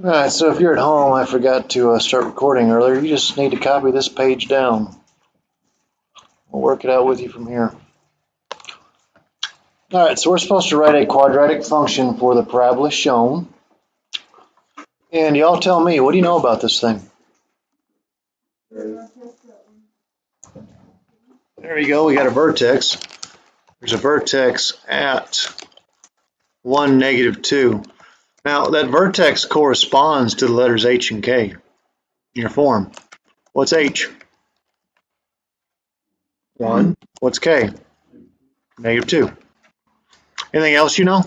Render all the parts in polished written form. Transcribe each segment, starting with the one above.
Alright, so if you're at home, I forgot to start recording earlier, you just need to copy this page down. We'll work it out with you from here. Alright, so we're supposed to write a quadratic function for the parabola shown. And y'all tell me, what do you know about this thing? There you go, we got a vertex. There's a vertex at 1, negative 2. Now, that vertex corresponds to the letters H and K in your form. What's H? 1. What's K? Negative 2. Anything else you know?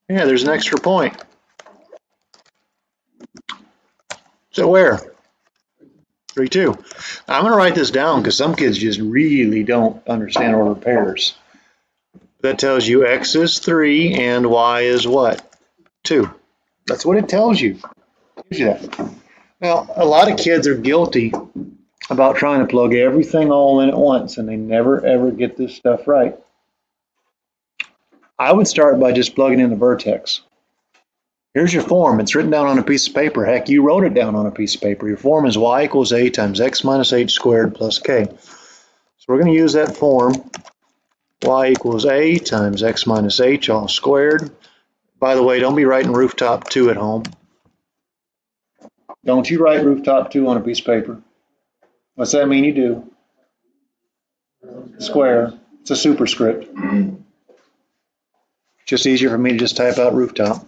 Yeah, there's an extra point. So where? 3, 2. I'm going to write this down because some kids just really don't understand order pairs. That tells you X is 3 and Y is what? 2. That's what it tells you. It gives you that. Now, a lot of kids are guilty about trying to plug everything all in at once, and they never ever get this stuff right. I would start by just plugging in the vertex. Here's your form. It's written down on a piece of paper. Heck, you wrote it down on a piece of paper. Your form is y equals a times x minus h squared plus k. So we're going to use that form, y equals a times x minus h all squared. By the way, don't be writing rooftop 2 at home. Don't you write rooftop 2 on a piece of paper. What's that mean you do? Square. It's a superscript. Just easier for me to just type out rooftop.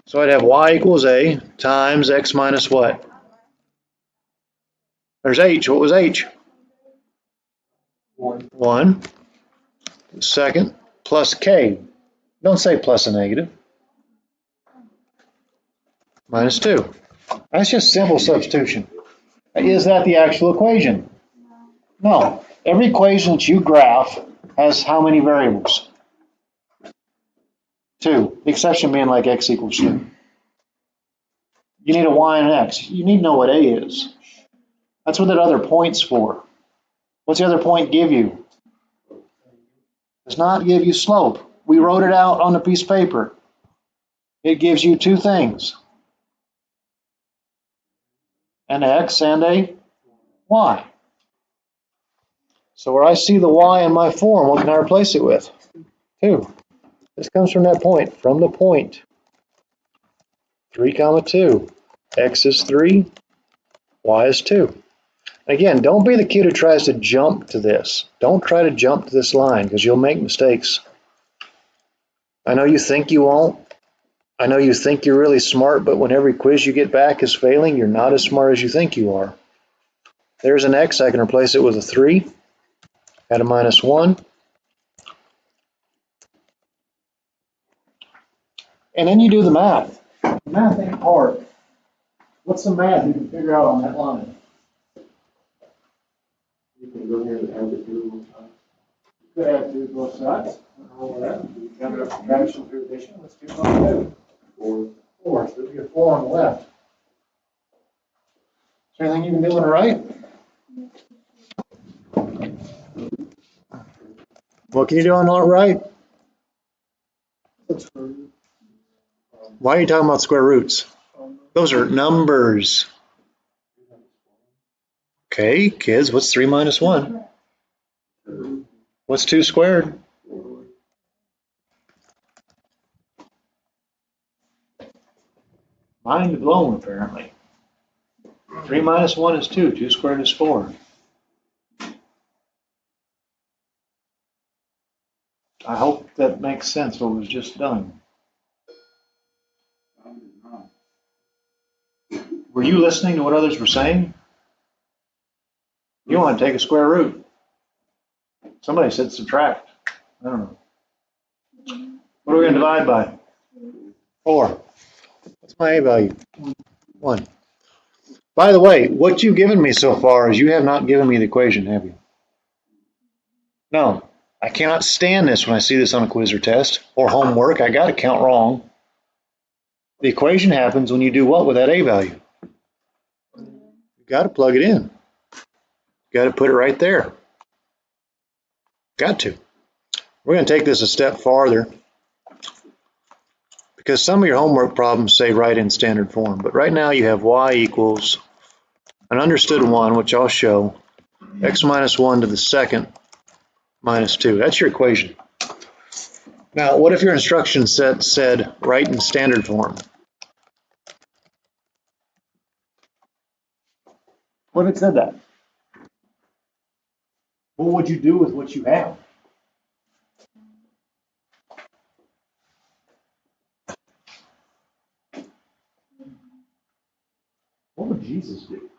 So I'd have y equals a times x minus what? There's h. What was h? 1. Second, plus k. Don't say plus a negative. Minus 2. That's just simple substitution. Is that the actual equation? No. Every equation that you graph has how many variables? 2. The exception being like x equals 3. You need a y and an x. You need to know what a is. That's what that other point's for. What's the other point give you? Does not give you slope. We wrote it out on a piece of paper. It gives you 2 things. An x and a y. So where I see the y in my form, what can I replace it with? 2. This comes from that point, from the point. 3, 2. X is 3, y is 2. Again, don't be the kid who tries to jump to this. Don't try to jump to this line because you'll make mistakes. I know you think you won't. I know you think you're really smart, but when every quiz you get back is failing, you're not as smart as you think you are. There's an x, I can replace it with a 3, add a minus 1. And then you do the math. The math ain't hard. What's the math you can figure out on that line? You can go ahead and add the 2 one time. You could add 2 to both sides. Count up subtraction through addition. Let's do 2. 4. 4. So we get 4 on the left. Is there anything you can do on the right? What can you do on the right? Why are you talking about square roots? Those are numbers. Okay, kids, what's 3 minus 1? What's 2 squared? Mind blown, apparently. 3 minus 1 is 2. 2 squared is 4. I hope that makes sense what was just done. Were you listening to what others were saying? You want to take a square root. Somebody said subtract. I don't know. What are we going to divide by? 4. What's my a value? 1. By the way, what you've given me so far is you have not given me the equation, have you? No. I cannot stand this when I see this on a quiz or test or homework. I got to count wrong. The equation happens when you do what with that a value? You got to plug it in. You got to put it right there. Got to. We're going to take this a step farther because some of your homework problems say write in standard form, but right now you have y equals an understood 1, which I'll show, x minus 1 to the second minus 2. That's your equation. Now, what if your instruction set said write in standard form? What if it said that? What would you do with what you have? What would Jesus do?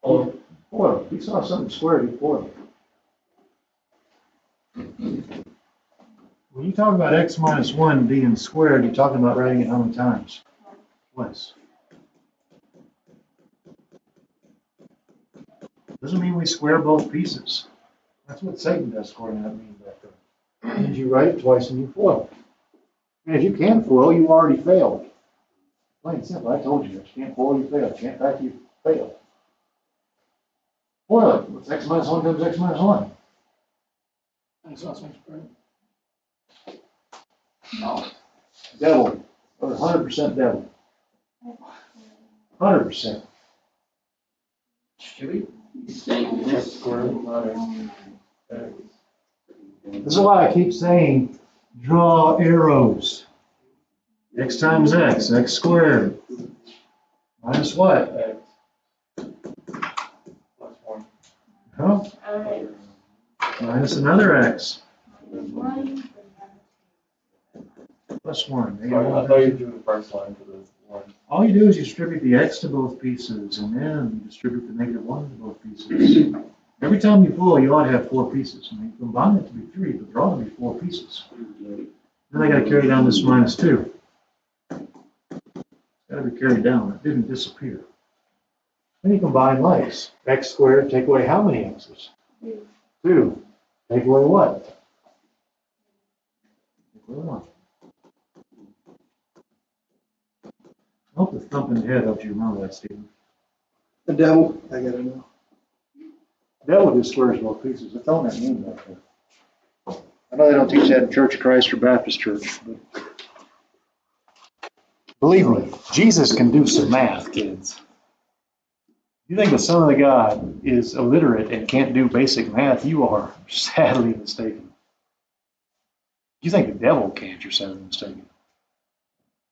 Oh, boy, he saw something square, he'd boil it. When you talk about x minus 1 being squared, you're talking about writing it how many times? Twice. Doesn't mean we square both pieces. That's what Satan does squaring that means back there. Means you write it twice and you foil. And if you can foil, you already failed. Plain and simple, I told you, if you can't foil, you fail. If you can't back, you fail. Foil it. What's x minus 1 times x minus 1? X plus one squared. No. Devil. Or 100% devil. 100%. Should we be saying this squared letter? This is why I keep saying draw arrows. X times x, x squared. Minus what? X plus 1. Huh? Minus another x. Plus 1. I thought you were doing the first line for the 1. All you do is you distribute the x to both pieces, and then you distribute the negative 1 to both pieces. Every time you pull, you ought to have 4 pieces. And you combine it to be 3, but there ought to be 4 pieces. Then I got to carry down this minus 2. It's got to be carried down. It didn't disappear. Then you combine likes. X squared, take away how many x's? 2. Take away what? Take away 1. I hope the thump in the head helps you remember that, Stephen. The devil, I gotta know. Devil just squares both pieces. It's on that name back there. I know they don't teach that in Church of Christ or Baptist Church, but believe me, Jesus can do some math, kids. You think the Son of God is illiterate and can't do basic math, you are sadly mistaken. You think the devil can't, you're sadly mistaken.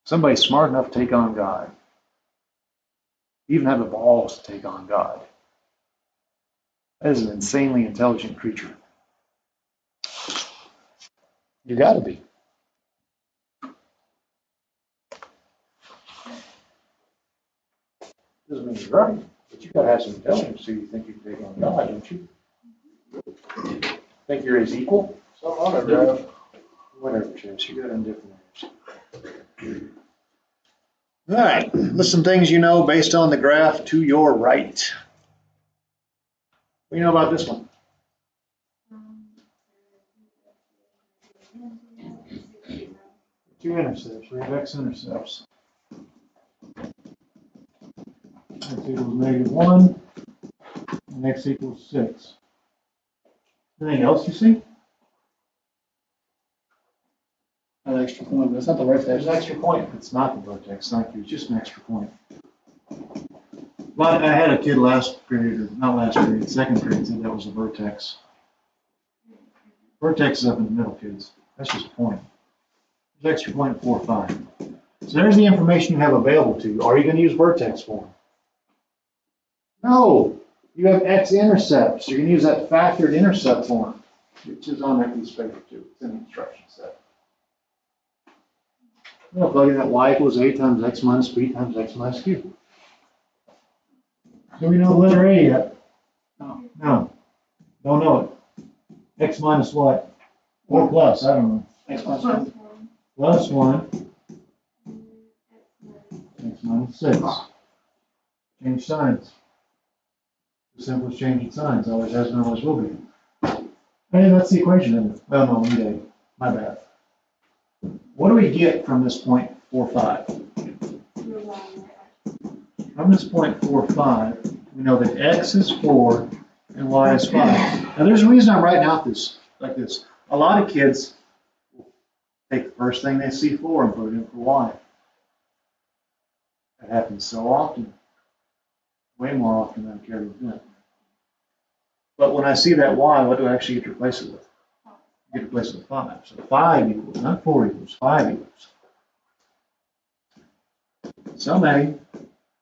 Somebody smart enough to take on God, even have the balls to take on God. That is an insanely intelligent creature. You got to be. Doesn't mean you're right, but you got to have some intelligence so you think you can take on God, don't you? Think you're his equal? Whatever, Chase, you got in different areas. All right, list some things you know based on the graph to your right. What do you know about this one? Two intercepts. We have x-intercepts. X equals -1, and x equals 6. Anything else you see? An extra point, but it's not the vertex. There's an extra point. It's not the vertex, thank you. It's just an extra point. But I had a kid last period, or not last period, second period, said that was a vertex. Vertex is up in the middle, kids. That's just a point. There's extra point at 4, 5. So there's the information you have available to you. Are you going to use vertex form? No. You have x-intercepts. You're going to use that factored intercept form, which is on that piece of paper too. It's in the instruction set. Well, plug in that y equals a times x minus b times x minus q. Do we know the letter A yet? No. No. Don't know it. X minus what? Or plus, I don't know. X plus 1. Plus 1. X minus 6. Change signs. The simplest change in signs. Always has been, always will be. Hey, that's the equation, isn't it? Well, no, we did. My bad. What do we get from this point 4, 5? From this point 4, 5, we know that x is 4 and y is 5. Now there's a reason I'm writing out this like this. A lot of kids take the first thing they see for and put it in for y. That happens so often, way more often than I care to admit. But when I see that y, what do I actually get to replace it with? I get to replace it with 5. So 5 equals, not 4 equals, 5 equals. Sum A,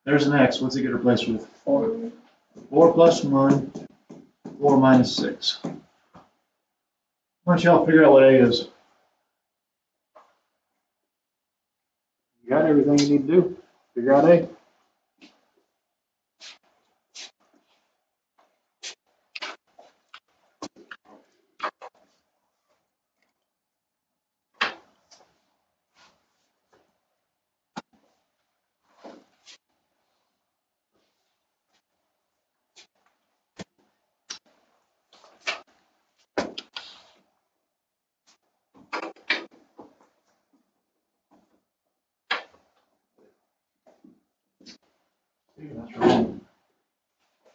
there's an x, what's it get replaced with? 4. 4 plus 1, 4 minus 6. Why don't y'all figure out what A is? You got everything you need to do. Figure out A. That's wrong.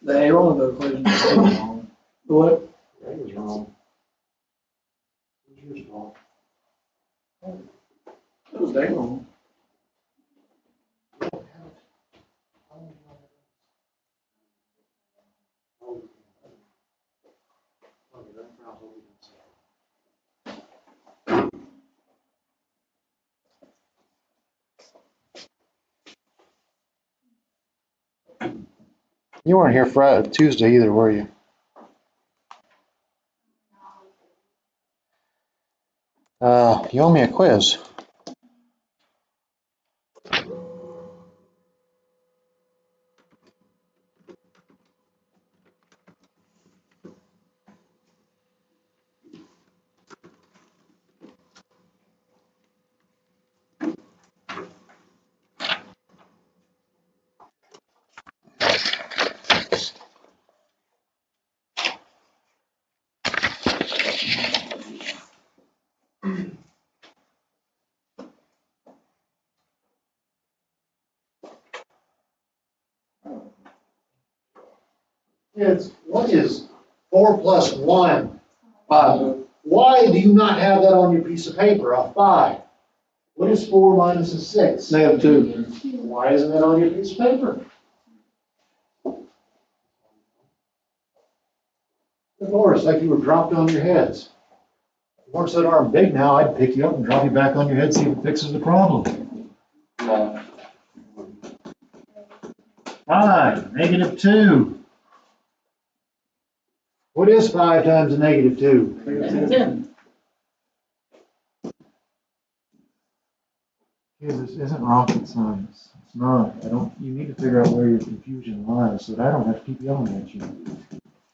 The A roll of the equation. Wrong. What? A was wrong. Yours wrong. It was A roll. You weren't here Friday, Tuesday either, were you? You owe me a quiz. Kids, what is 4 plus 1? 5. Why do you not have that on your piece of paper, a 5? What is 4 minus a 6? -2. Why isn't that on your piece of paper? Of course, like you were dropped on your heads. If you weren't so darn big now, I'd pick you up and drop you back on your head, see if it fixes the problem. No. 5, -2. What is 5 times a -2? -10. Kids, this isn't rocket science. It's not. You need to figure out where your confusion lies so that I don't have to keep yelling at you.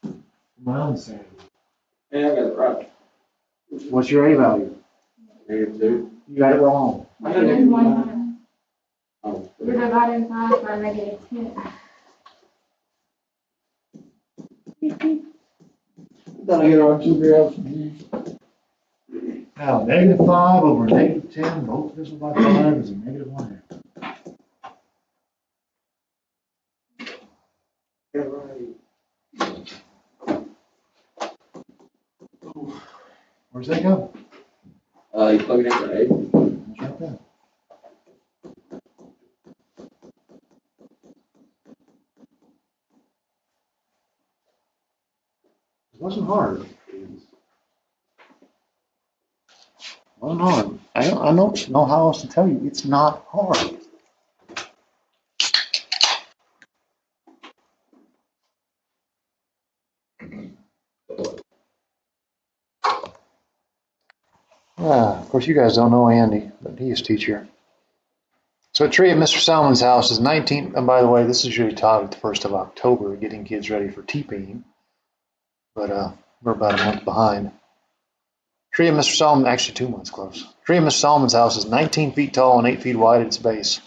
For my own sanity. Yeah, I got it right. What's your A value? -2. You got it wrong. I got it. Oh. We're dividing 5 by -10. Then I get on 2 grams of juice. Now, -5 over -10, both divisible by 5 is a -1. Yeah, right. Where's that go? You plug it in for A. It's right there. It wasn't hard. It wasn't hard. I don't know how else to tell you. It's not hard. Of course, you guys don't know Andy, but he is teacher. So a tree at Mr. Salmon's house is 19, and by the way, this is usually taught at the 1st of October, getting kids ready for TPing, but we're about a month behind. Tree at Mr. Salmon, actually 2 months close. Tree at Mr. Salmon's house is 19 feet tall and 8 feet wide at its base.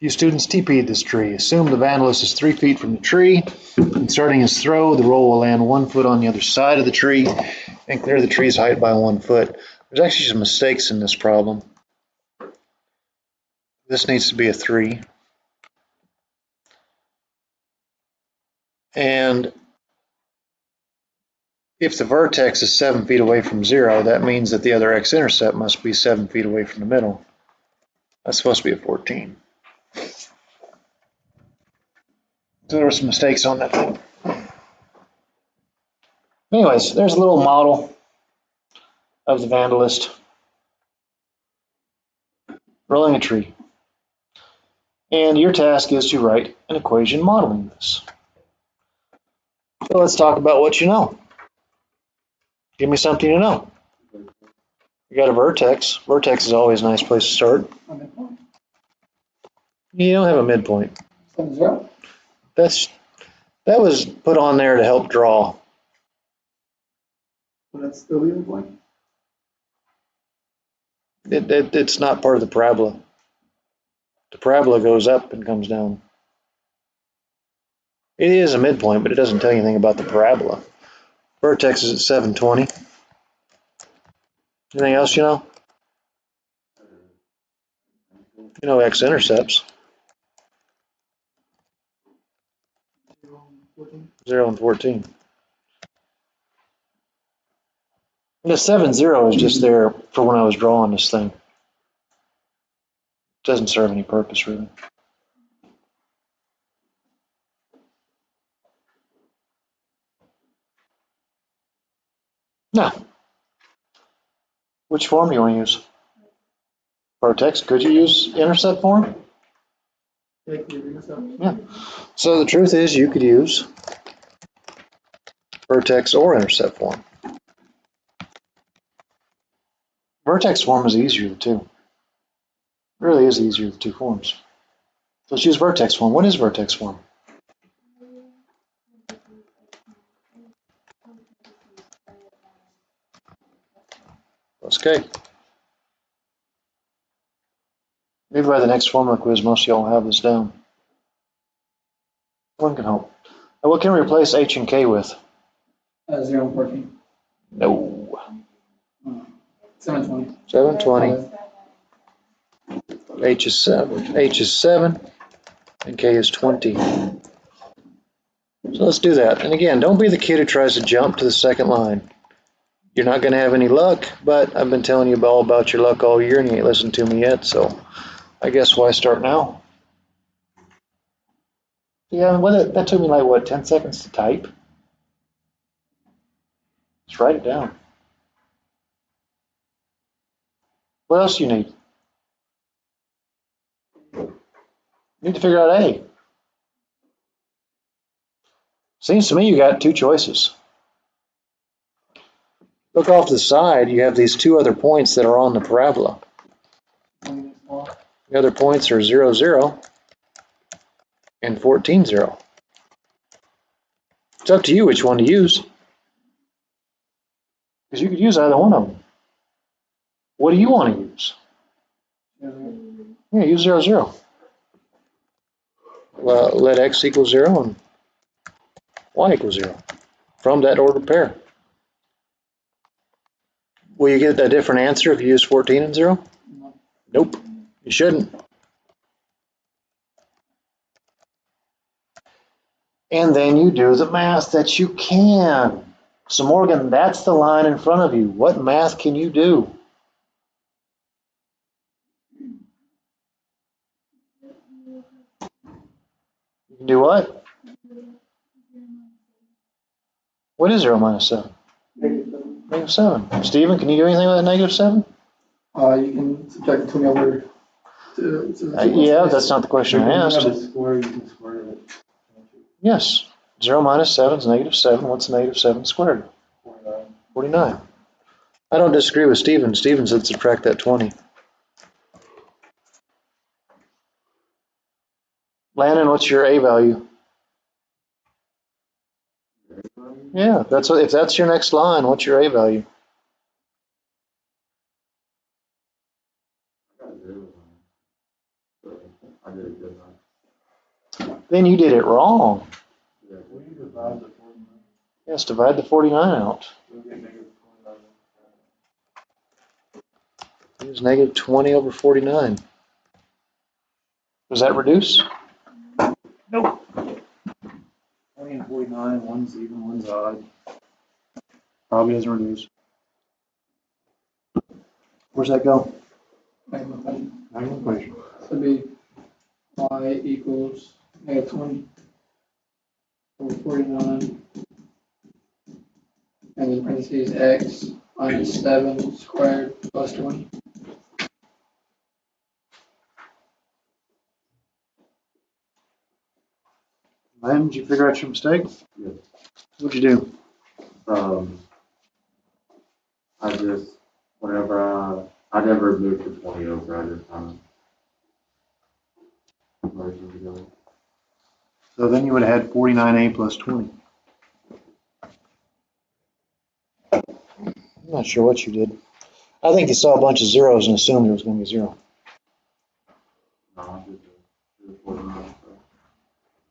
Few students TP'd this tree. Assume the vandalist is 3 feet from the tree, and starting his throw, the roll will land 1 foot on the other side of the tree and clear the tree's height by 1 foot. There's actually some mistakes in this problem. This needs to be a 3. And If the vertex is 7 feet away from 0, that means that the other x-intercept must be 7 feet away from the middle. That's supposed to be a 14. So there were some mistakes on that thing. Anyways, there's a little model of the vandalist rolling a tree. And your task is to write an equation modeling this. So let's talk about what you know. Give me something to know. You got a vertex. Vertex is always a nice place to start. A midpoint. You don't have a midpoint. 7, 0. That was put on there to help draw. Would that still be a midpoint? It's not part of the parabola. The parabola goes up and comes down. It is a midpoint, but it doesn't tell you anything about the parabola. Vertex is at 720. Anything else you know? You know x-intercepts. 0 and 14. The 7, 0 is just there for when I was drawing this thing. It doesn't serve any purpose, really. Now, which form do you want to use? Vertex. Could you use intercept form? Yeah. So the truth is you could use vertex or intercept form. Vertex form is easier of the two. It really is easier of the two forms. So let's use vertex form. What is vertex form? Okay. Maybe by the next formula quiz, most of y'all will have this down. One can hope. And what can we replace H and K with? 0 and 14. No. 720. 720. H is 7. H is 7. And K is 20. So let's do that. And again, don't be the kid who tries to jump to the second line. You're not going to have any luck, but I've been telling you all about your luck all year and you ain't listened to me yet, so I guess why start now? Yeah, that took me like, what, 10 seconds to type? Just write it down. What else do you need? You need to figure out A. Seems to me you got two choices. Look off to the side, you have these two other points that are on the parabola. The other points are 0, 0 and 14, 0. It's up to you which one to use. Because you could use either one of them. What do you want to use? Yeah, use 0, 0. Let x equal 0 and y equals 0 from that ordered pair. Will you get a different answer if you use 14 and 0? Nope, you shouldn't. And then you do the math that you can. So Morgan, that's the line in front of you. What math can you do? You can do what? What is 0 minus 7? Negative 7. Stephen, can you do anything with that negative 7? You can subtract the 20 over yeah, that's not the question I asked. You can square it. Yes. 0 minus 7 is negative 7. What's negative 7 squared? 49. 49. I don't disagree with Stephen. Stephen said subtract that 20. Landon, what's your A value? Yeah, that's what, if that's your next line, what's your A value? Then you did it wrong. Yes, divide the 49 out. Use negative 20 over 49. Does that reduce? Nope. 20 and 49, one's even, one's odd. Probably doesn't reduce. Where's that go? Magnum equation. Magnum equation. So it'd be y equals negative 20 over 49, and then parentheses x minus 7 squared plus 20. Len, did you figure out your mistake? Yes. What'd you do? I just, whenever, I never moved to 20 over, I just kind of merged them together. So then you would have had 49a plus 20. I'm not sure what you did. I think you saw a bunch of zeros and assumed it was going to be 0. No, I just did 49,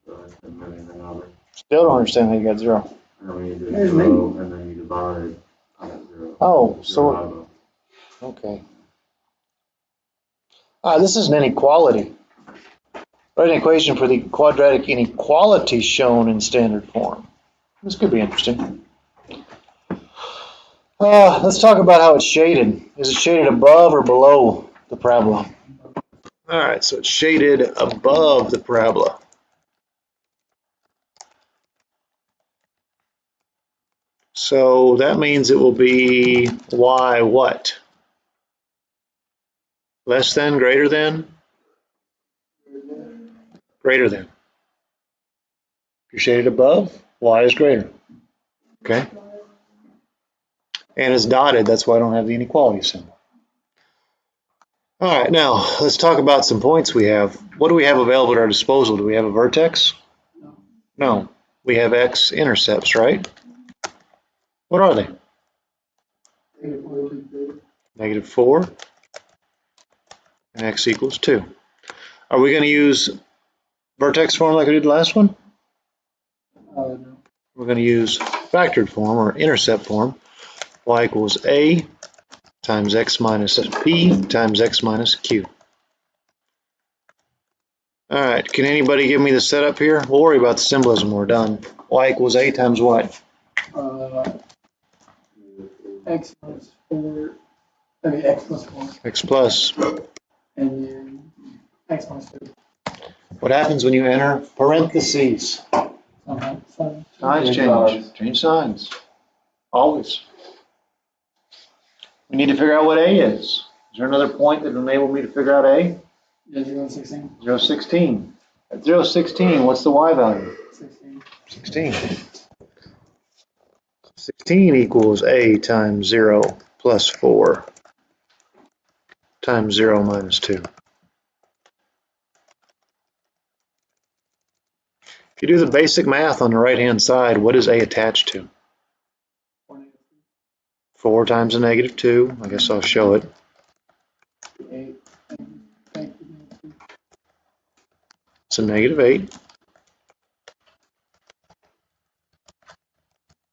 so I didn't move anything over. Still don't understand how you got 0. And then when you do There's 0, and then you divide, I got 0. Oh, Zero out of them. Okay. This is an inequality. Write an equation for the quadratic inequality shown in standard form. This could be interesting. Let's talk about how it's shaded. Is it shaded above or below the parabola? All right, so it's shaded above the parabola. So that means it will be y what? Less than, greater than? Greater than. If you're shaded above, y is greater. Okay? And it's dotted, that's why I don't have the inequality symbol. All right, now let's talk about some points we have. What do we have available at our disposal? Do we have a vertex? No. We have x-intercepts, right? What are they? Negative 4 and x equals 2. Are we going to use vertex form like we did the last one? No. We're going to use factored form or intercept form. Y equals a times x minus p times x minus q. All right, can anybody give me the setup here? We'll worry about the symbolism when we're done. Y equals a times what? X minus 4, I mean x plus 4, X plus. and then x minus 2. What happens when you enter parentheses? Signs change. Change signs. Always. We need to figure out what A is. Is there another point that will enable me to figure out A? Yeah, 0, 16. 0, 16. At 0, 16, what's the Y value? 16. 16. 16 equals A times 0 plus 4 times 0 minus 2. If you do the basic math on the right-hand side, what is A attached to? 4 times a negative 2. I guess I'll show it. 8. It's a negative 8.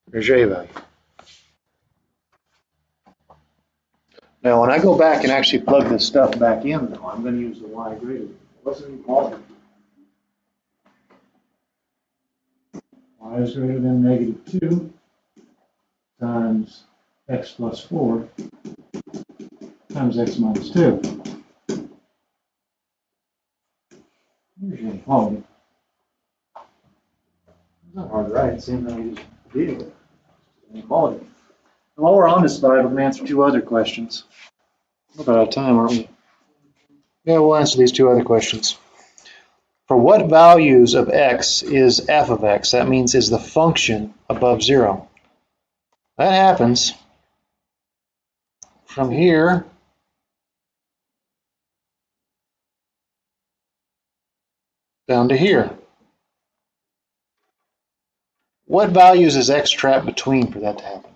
There's your A value. Now, when I go back and actually plug this stuff back in, though, I'm going to use the Y greater. What's the inequality? Y is greater than negative 2 times x plus 4 times x minus 2. Here's your inequality. It's not hard to write, same thing we just did with inequality. While we're on this slide, we can answer 2 other questions. We're about out of time, aren't we? Yeah, we'll answer these 2 other questions. For what values of x is f of x? That means is the function above 0. That happens from here down to here. What values is x trapped between for that to happen?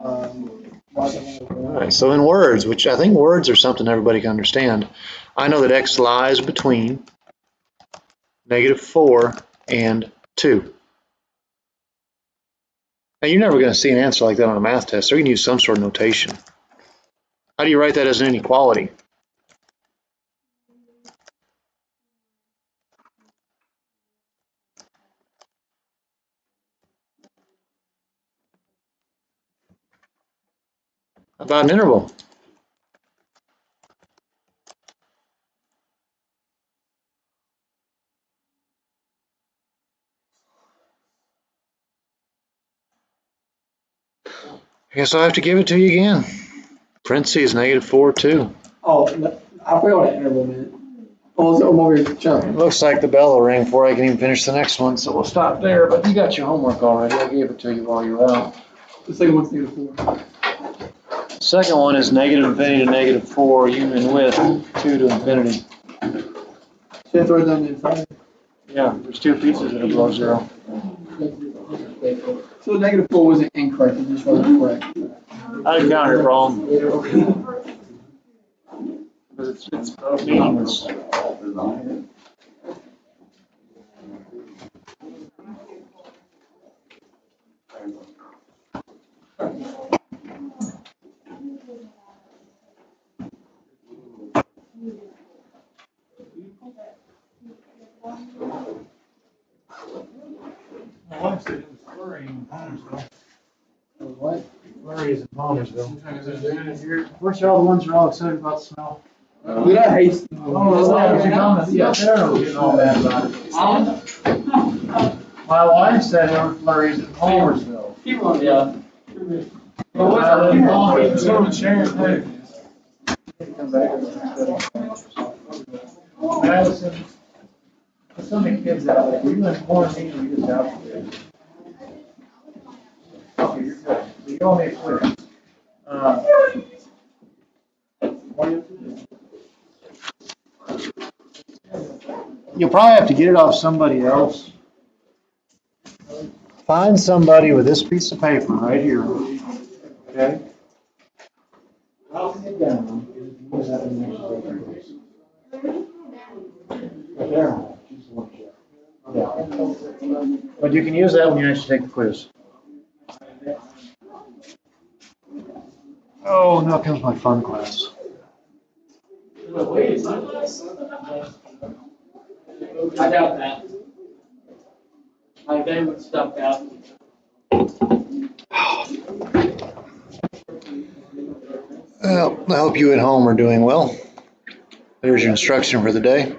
All right, so in words, which I think words are something everybody can understand, I know that x lies between negative 4 and 2. Now, you're never going to see an answer like that on a math test, so you can use some sort of notation. How do you write that as an inequality? About an interval. I guess I'll have to give it to you again. Parentheses -4, 2. Oh, I forgot what that interval meant. Oh, I'm over here jumping. Looks like the bell will ring before I can even finish the next one, so we'll stop there. But you got your homework already. I gave it to you while you were out. The second one's -4. Second one is -infinity to -4, union with 2 to infinity. Should I throw it down the inside? Yeah, there's two pieces that are below 0. So -4 wasn't incorrect, it just wasn't correct. I counted it wrong. Because it's meaningless. My wife said it was flurrying in Palmersville. What? Flurries in Palmersville. Where's all the ones that are all excited about the smell? Dude, I hate snow. Oh, that was your comment. Yeah, they're getting all mad about it. My wife said there were flurries in Palmersville. Yeah. But what's so Sharon Madison, there's so many kids out there. Are you in quarantine or you just out there? Okay, you're good. You owe me a quiz. You'll probably have to get it off somebody else. Find somebody with this piece of paper right here. Okay? Get down. Right there. Yeah. But you can use that when you actually take the quiz. Oh, now comes my fun class. I doubt that. They would stuff out. Well, I hope you at home are doing well. There's your instruction for the day.